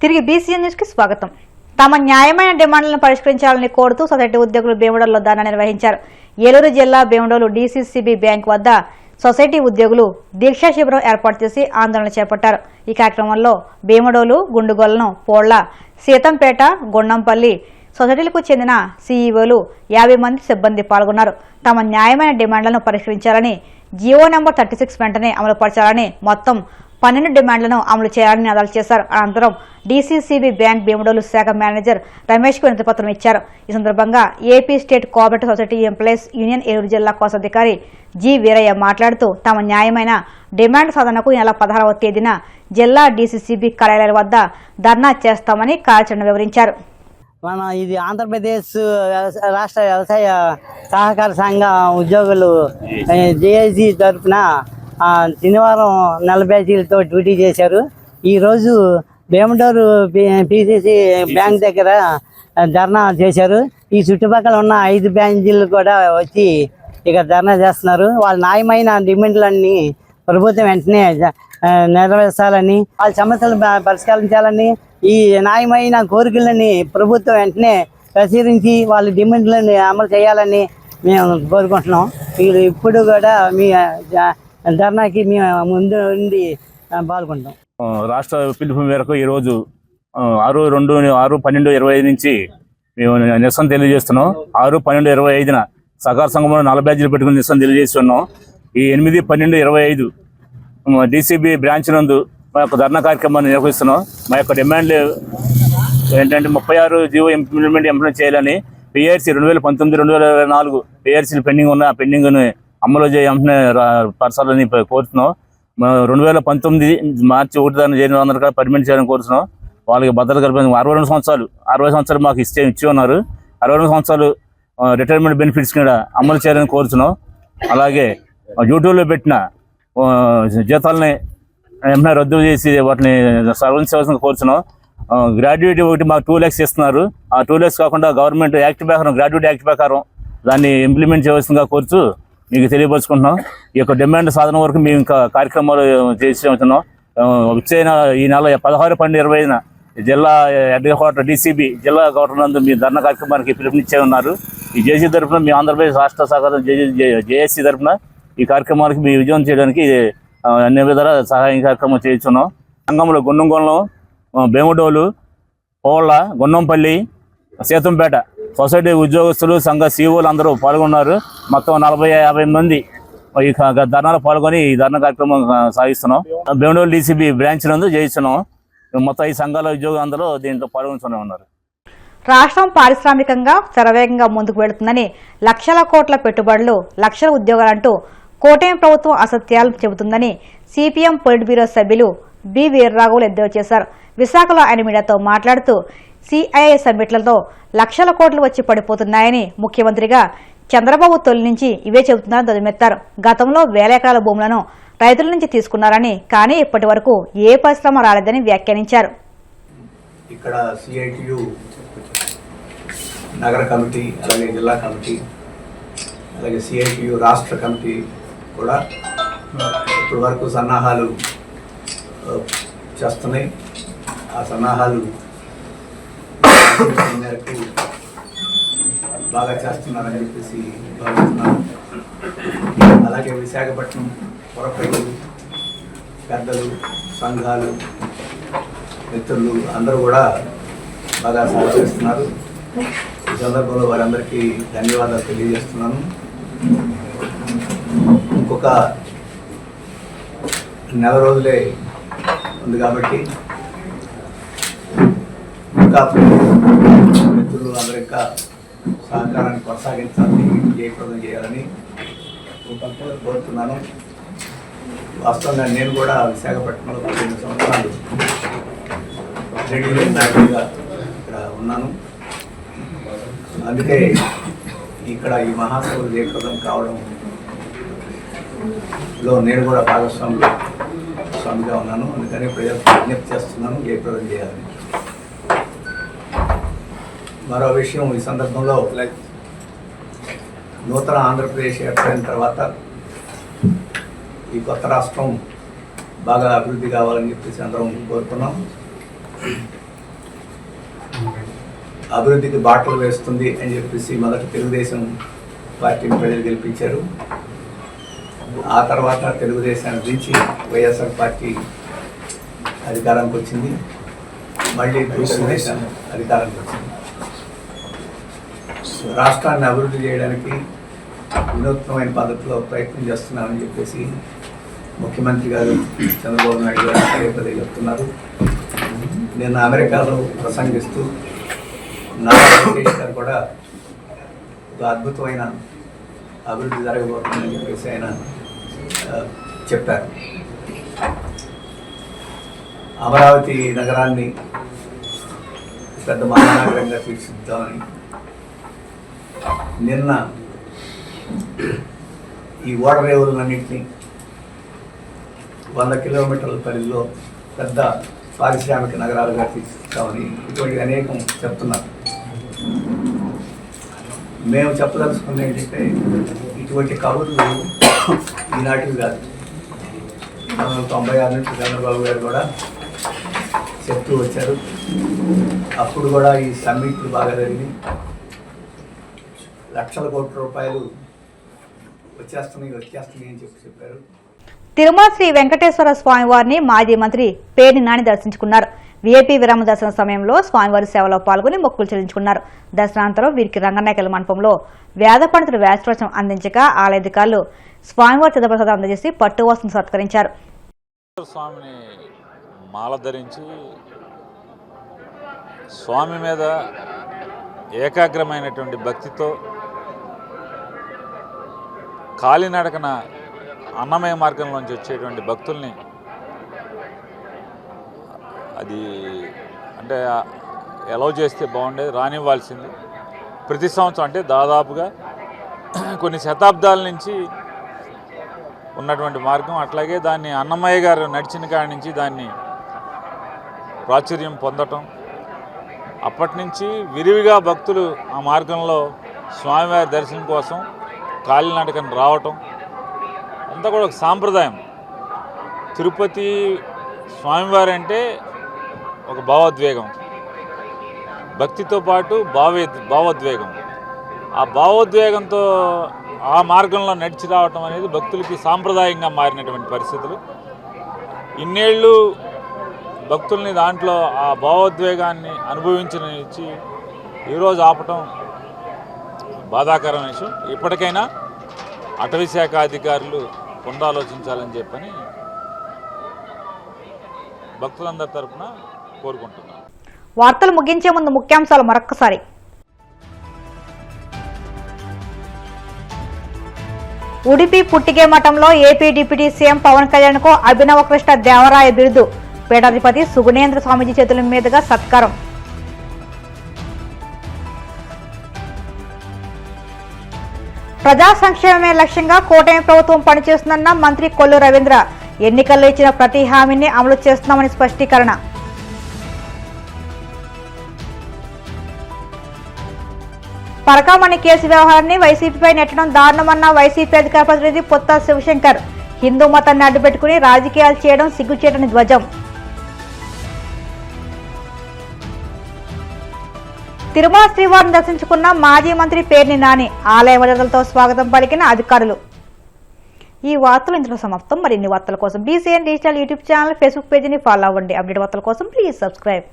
తిరిగి BCN news కి స్వాగతం. తమ న్యాయమైన డిమాండ్లను పరిష్కరించాలని కోరుతూ సొసైటీ ఉద్యోగులు భీమడోలులో ధర్నా నిర్వహించారు. ఏలూరు జిల్లా భీమడోలు డీసీసీబీ బ్యాంక్ వద్ద సొసైటీ ఉద్యోగులు దీక్షా శిబిరం ఏర్పాటు చేసి ఆందోళన చేపట్టారు. ఈ కార్యక్రమంలో భీమడోలు, గుండుగొలను, పోళ్ల, సీతంపేట, గుండంపల్లి సొసైటీలకు చెందిన సీఈఓలు 50 మంది సిబ్బంది పాల్గొన్నారు. తమ న్యాయమైన డిమాండ్లను పరిష్కరించాలని, జీవో నెంబర్ 36 వెంటనే అమలుపరచాలని, మొత్తం 12 డిమాండ్లను అమలు చేయాలని నినాదాలు చేశారు. అనంతరం డీసీసీబీ బ్యాంక్ భీమడోలు శాఖ మేనేజర్ రమేష్కు వినతిపత్రం ఇచ్చారు. ఈ సందర్భంగా AP state cooperative society employees union Eluru జిల్లా కోశాధికారి జి వీరయ్య మాట్లాడుతూ తమ న్యాయమైన డిమాండ్ సాధనకు ఈ నెల 16వ తేదీన జిల్లా డీసీసీబీ కార్యాలయాల వద్ద ధర్నా చేస్తామని కార్యాచరణ వివరించారు. ఇది ఆంధ్రప్రదేశ్ రాష్ట్ర వ్యవసాయ సహకార సంఘ ఉద్యోగులు జేఏసీ తరఫున శనివారం 40 బ్యాచీలతో డ్యూటీ చేశారు. ఈరోజు భీమడోలు పీసీసీ బ్యాంక్ దగ్గర ధర్నా చేశారు. ఈ చుట్టుపక్కల ఉన్న 5 బ్యాంకులు కూడా వచ్చి ఇక ధర్నా చేస్తున్నారు. వాళ్ళ న్యాయమైన డిమాండ్లన్నీ ప్రభుత్వం వెంటనే నెరవేర్చాలని, వాళ్ళ సమస్యలు పరిష్కరించాలని, ఈ న్యాయమైన కోరికలని ప్రభుత్వం వెంటనే పరిశీలించి వాళ్ళ డిమాండ్లని అమలు చేయాలని మేము కోరుకుంటున్నాం. మీరు ఇప్పుడు కూడా మీ ధర్నాకి మేము ముందు నుండి పాల్గొంటాం. రాష్ట్ర పిలుపు మేరకు ఈరోజు 6/12/25 నుంచి మేము నిరసన తెలియజేస్తున్నాం. 6/12/25న సహకార సంఘంలో 40 బ్యాచ్లు పెట్టుకుని నిరసన తెలియజేస్తున్నాం. ఈ 8/12/25 డీసీబీ బ్రాంచ్ నందు మా యొక్క ధర్నా కార్యక్రమాన్ని నిర్వహిస్తున్నాం. మా యొక్క డిమాండ్లు ఏంటంటే 36 జీవో ఇంప్లిమెంట్ చేయాలని, పిఆర్సీ 2019-2024 పిఆర్సీలు పెండింగ్ ఉన్న పెండింగ్ని అమలు చేయాలని పరచాలని కోరుతున్నాం. 2019 మార్చి 1 చేరిన అందరికీ పర్మిట్ చేయాలని కోరుతున్నాం. వాళ్ళకి భద్రత కల్పించి 62 సంవత్సరాలు 60 సంవత్సరాలు మాకు ఇచ్చి ఉన్నారు. 62 సంవత్సరాలు రిటైర్మెంట్ బెనిఫిట్స్ కూడా అమలు చేయాలని కోరుతున్నాం. అలాగే డ్యూటీలో పెట్టిన జీతాలని ఏమైనా రద్దు చేసి వాటిని సర్వీస్ చేయాల్సిన కోరుతున్నాం. గ్రాడ్యుయేట్ ఒకటి మాకు 2 lakhs ఇస్తున్నారు. ఆ 2 lakhs కాకుండా గవర్నమెంట్ యాక్ట్ ప్రకారం, గ్రాడ్యుయేట్ యాక్ట్ ప్రకారం దాన్ని ఇంప్లిమెంట్ చేయవలసిందిగా కోరుతూ మీకు తెలియపరుచుకుంటున్నాం. ఈ యొక్క డిమాండ్ సాధన వరకు మేము ఇంకా కార్యక్రమాలు చేసి ఉంటున్నాం. వచ్చే ఈ నెల 16/12/25న జిల్లా హెడ్ క్వార్టర్ డీసీబీ జిల్లా క్వార్టర్ నందు మీ ధర్నా కార్యక్రమానికి పిలుపునిచ్చే ఉన్నారు. ఈ జేసీ తరఫున మీ ఆంధ్రప్రదేశ్ రాష్ట్ర సహకారం జేఏసీ తరఫున ఈ కార్యక్రమానికి మీ విజయం చేయడానికి అన్ని విధాల సహాయం కార్యక్రమం చేస్తున్నాం. సంఘంలో గుండంగొలను, భీమడోలు, పోళ్ల, గుండంపల్లి, సీతంపేట సొసైటీ ఉద్యోగస్తులు, సంఘ సీఓలు అందరూ పాల్గొన్నారు. మొత్తం 40-50 మంది ఈ ధర్నాలో పాల్గొని ఈ ధర్నా కార్యక్రమం సాగిస్తున్నాం. భీమడోలు డీసీబీ బ్రాంచ్ నందు చేయిస్తున్నాం. మొత్తం ఈ సంఘాల ఉద్యోగులు అందరూ దీంట్లో పాల్గొనే ఉన్నారు. రాష్ట్రం పారిశ్రామికంగా శరవేగంగా ముందుకు వెళుతుందని, లక్షల కోట్ల పెట్టుబడులు, లక్షల ఉద్యోగాలంటూ కోటేం ప్రభుత్వం అసత్యాలు చెబుతుందని సిపిఎం పొలిట్ బ్యూరో సభ్యులు బి వీర్రాఘవులు ఎద్దేవా చేశారు. విశాఖలో ఆయన మీడియాతో మాట్లాడుతూ సిఐఐ సమ్మిట్లతో లక్షల కోట్లు వచ్చి పడిపోతున్నాయని, ముఖ్యమంత్రిగా చంద్రబాబు తొలి నుంచి ఇవే చెబుతున్నారని ధ్వజమెత్తారు. గతంలో 1000 ఎకరాల భూములను రైతుల నుంచి తీసుకున్నారని, కానీ ఇప్పటి వరకు ఏ పరిశ్రమ రాలేదని వ్యాఖ్యానించారు. ఇక్కడ సిఐటియు నగర కమిటీ, అలాగే జిల్లా కమిటీ, అలాగే సిఐటియు రాష్ట్ర కమిటీ కూడా ఇప్పటి వరకు సన్నాహాలు చేస్తున్నాయి. ఆ సన్నాహాలు మేరకు బాగా చేస్తున్నారని చెప్పేసి భావిస్తున్నాను. అలాగే విశాఖపట్నం పురప్రజలు, పెద్దలు, సంఘాలు, మిత్రులు అందరూ కూడా బాగా సహకరిస్తున్నారు. ఈ సందర్భంలో వారందరికీ ధన్యవాదాలు తెలియజేస్తున్నాను. ఇంకొక నెల రోజులే ఉంది కాబట్టి ఇంకా మిత్రులు అందరూ ఇంకా సహకారాన్ని కొనసాగించాలని, జయప్రదం చేయాలని కోరుతున్నాను. వాస్తవంగా నేను కూడా విశాఖపట్నంలో 15 సంవత్సరాలు రేడియో నాయకుడిగా ఇక్కడ ఉన్నాను. అందుకే ఇక్కడ ఈ మహాసభలు జయప్రదం కావడంలో నేను కూడా భాగస్వామిగా ఉన్నాను. అందుకని ప్రజలకు విజ్ఞప్తి చేస్తున్నాను, జయప్రదం చేయాలని. మరో విషయం, ఈ సందర్భంలో నూతన ఆంధ్రప్రదేశ్ ఏర్పడిన తర్వాత ఈ కొత్త రాష్ట్రం బాగా అభివృద్ధి కావాలని చెప్పేసి అందరం కోరుకున్నాం. అభివృద్ధికి బాటలు వేస్తుంది అని చెప్పేసి మొదట తెలుగుదేశం పార్టీని ప్రజలు గెలిపించారు. ఆ తర్వాత తెలుగుదేశాన్ని దించి వైఎస్ఆర్ పార్టీ అధికారానికి వచ్చింది. మళ్ళీ తెలుగుదేశం అధికారానికి వచ్చింది. రాష్ట్రాన్ని అభివృద్ధి చేయడానికి వినూత్నమైన పద్ధతిలో ప్రయత్నం చేస్తున్నామని చెప్పేసి ముఖ్యమంత్రి గారు చంద్రబాబు నాయుడు గారు పదే పదే చెప్తున్నారు. నిన్న అమెరికాలో ప్రసంగిస్తూ నారా లోకేష్ గారు కూడా ఒక అద్భుతమైన అభివృద్ధి జరగబోతుందని చెప్పేసి ఆయన చెప్పారు. అమరావతి నగరాన్ని పెద్ద మహానగరంగా తీర్చిదిద్దామని నిన్న ఈ ఓడరేవులన్నింటినీ 100 కిలోమీటర్ల పరిధిలో పెద్ద పారిశ్రామిక నగరాలుగా తీర్చిదిద్దామని ఇటువంటి అనేకం చెప్తున్నారు. మేము చెప్పదలుచుకున్నది ఏంటంటే ఇటువంటి కబుర్లు ఈనాటివి కాదు. 1996 నుంచి చంద్రబాబు గారు కూడా చెప్తూ వచ్చారు. అప్పుడు కూడా ఈ సమ్మిట్లు బాగా జరిగి లక్షల కోట్ల రూపాయలు వచ్చేస్తున్నాయి అని చెప్పారు. తిరుమల శ్రీ వెంకటేశ్వర స్వామివారిని మాజీ మంత్రి పేర్ని నాని దర్శించుకున్నారు. వీఐపీ విరామ దర్శన సమయంలో స్వామివారి సేవలో పాల్గొని మొక్కులు చెల్లించుకున్నారు. దర్శనానంతరం వీరికి రంగనాయకల మండపంలో వేద పండితులు వ్యాసవచనం అందించగా ఆలయాధికారులు స్వామివారి చిత్తప్రసాదం అందజేసి పట్టు వస్త్రం సత్కరించారు. స్వామిని మాల ధరించి స్వామి మీద ఏకాగ్రమైనటువంటి భక్తితో కాలినడకన అన్నమయ మార్గంలోంచి వచ్చేటువంటి భక్తుల్ని అది అంటే ఎలౌ చేస్తే బాగుండేది, రానివ్వాల్సింది. ప్రతి సంవత్సరం అంటే దాదాపుగా కొన్ని శతాబ్దాల నుంచి ఉన్నటువంటి మార్గం. అట్లాగే దాన్ని అన్నమయ్య గారు నడిచిన కాడి నుంచి దాన్ని ప్రాచుర్యం పొందటం, అప్పటి నుంచి విరివిగా భక్తులు ఆ మార్గంలో స్వామివారి దర్శనం కోసం కాలినడకన రావటం అంతా కూడా ఒక సాంప్రదాయం. తిరుపతి స్వామివారి అంటే ఒక భావోద్వేగం, భక్తితో పాటు భావోద్వేగం. ఆ భావోద్వేగంతో ఆ మార్గంలో నడిచి రావటం అనేది భక్తులకి సాంప్రదాయంగా మారినటువంటి పరిస్థితులు. ఇన్నేళ్ళు భక్తుల్ని దాంట్లో ఆ భావోద్వేగాన్ని అనుభవించనిచ్చి ఈరోజు ఆపటం బాధాకరమైన విషయం. ఇప్పటికైనా అటవీ శాఖ అధికారులు పునరాలోచించాలని చెప్పని భక్తులందరి తరఫున కోరుకుంటున్నాను. వార్తలు ముగించే ముందు ముఖ్యాంశాలు మరొక్కసారి. ఉడిపి పుట్టిగే మఠంలో AP deputy CM Pawan Kalyan కు అభినవ కృష్ణ దేవరాయ బిరుదు, పీఠాధిపతి సుగుణేంద్ర స్వామీజీ చేతుల మీదుగా సత్కారం. ప్రజా సంక్షేమమే లక్ష్యంగా కూటమి ప్రభుత్వం పనిచేస్తుందన్న మంత్రి కొల్లు రవీంద్ర. ఎన్నికల్లో ఇచ్చిన ప్రతి హామీని అమలు చేస్తున్నామని స్పష్టీకరణ. పరకామణి కేసు వ్యవహారాన్ని వైసీపీపై నెట్టడం దారుణమన్న వైసీపీ అధికార ప్రతినిధి పొత్త శివశంకర్. హిందూ మతాన్ని అడ్డుపెట్టుకుని రాజకీయాలు చేయడం సిగ్గుచేటని ధ్వజం. తిరుమల శ్రీవారిని దర్శించుకున్న మాజీ మంత్రి పేర్ని నాని. ఆలయ భద్రతలతో స్వాగతం పలికిన అధికారులు. ఈ వార్తలు ఇందులో సమాప్తం. మరిన్ని వార్తల కోసం BCN digital YouTube channel, Facebook పేజీని ఫాలో అవ్వండి. అప్డేట్ వార్తల కోసం ప్లీజ్ సబ్స్క్రైబ్.